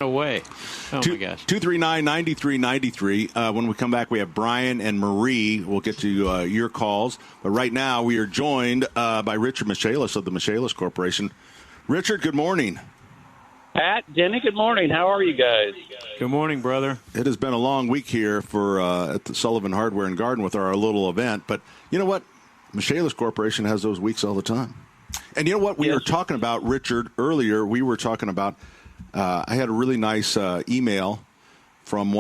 away. Oh, my gosh. 239-9393. When we come back, we have Brian and Marie. We'll get to your calls. But right now, we are joined by Richard Michaelis of the Michaelis Corporation. Richard, good morning. Pat, Denny, good morning. How are you guys? Good morning, brother. It has been a long week here for at the Sullivan Hardware and Garden with our little event. But you know what? Michaelis Corporation has those weeks all the time. And you know what? We were talking about, Richard, earlier. We were talking about I had a really nice email from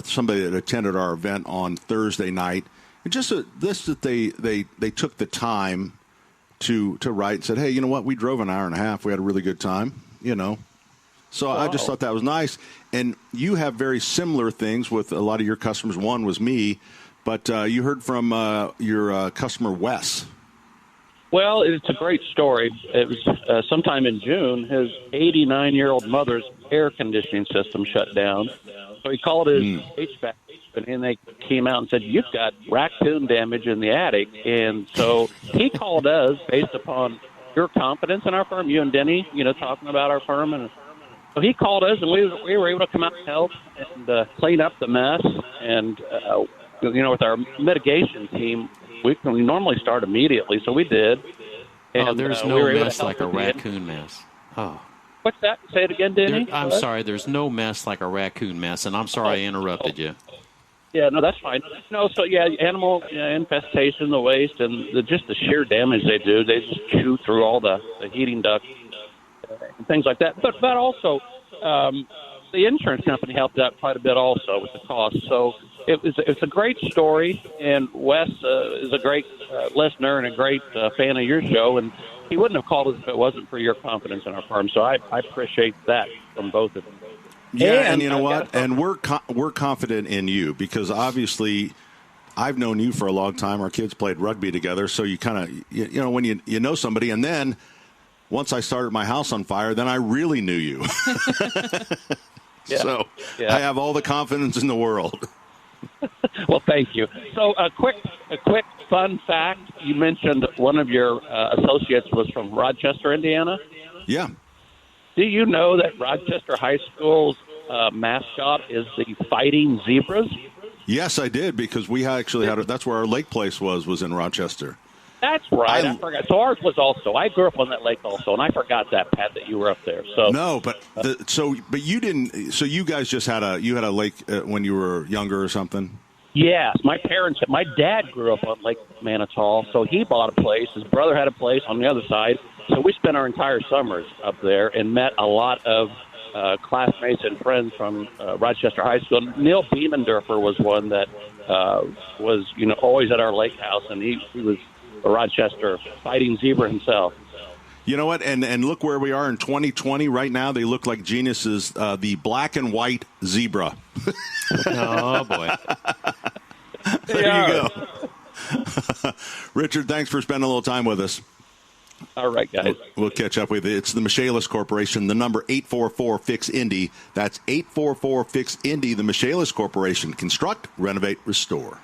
somebody that attended our event on Thursday night. And just that they took the time to write and said, hey, you know what? We drove an hour and a half. We had a really good time, So I just thought that was nice. And you have very similar things with a lot of your customers. One was me, but you heard from your customer, Wes. Well, it's a great story. It was sometime in June. His 89-year-old mother's air conditioning system shut down. So he called his HVAC company, and they came out and said, you've got raccoon damage in the attic. And so he called us based upon your confidence in our firm, you and Denny, talking about our firm. And so he called us, and we were able to come out and help and clean up the mess. And, with our mitigation team, we normally start immediately, so we did. And, there's no mess like a raccoon mess. Oh. What's that? Say it again, Denny. I'm sorry. There's no mess like a raccoon mess, and I'm sorry I interrupted you. Yeah, no, that's fine. No, so, animal infestation, the waste, and just the sheer damage they do. They just chew through all the heating ducts and things like that. But also, the insurance company helped out quite a bit also with the cost. So it's a great story, and Wes is a great listener and a great fan of your show, and he wouldn't have called us if it wasn't for your confidence in our firm. So I appreciate that from both of them. Yeah, and you know what? And we're confident in you because obviously I've known you for a long time. Our kids played rugby together, so you kind of when you know somebody, and then once I started my house on fire, then I really knew you. So I have all the confidence in the world. Well, thank you. So a quick fun fact. You mentioned one of your associates was from Rochester, Indiana. Yeah. Do you know that Rochester High School's mascot is the Fighting Zebras? Yes, I did, because we actually had that's where our lake place was in Rochester. That's right. I forgot. So ours was also. I grew up on that lake also, and I forgot that, Pat, that you were up there. So no, but you didn't. So you guys just had a lake when you were younger or something. Yes, my dad grew up on Lake Manitou, so he bought a place. His brother had a place on the other side, so we spent our entire summers up there and met a lot of classmates and friends from Rochester High School. Neil Beemendorfer was one that was always at our lake house, and he was a Rochester Fighting Zebra himself. You know what? And look where we are in 2020 right now. They look like geniuses. The black and white zebra. Oh, boy. There you go. Richard, thanks for spending a little time with us. All right, guys. We'll catch up with you. It's the Michaelis Corporation, the number 844-FIX-INDY. That's 844-FIX-INDY, the Michaelis Corporation. Construct, renovate, restore.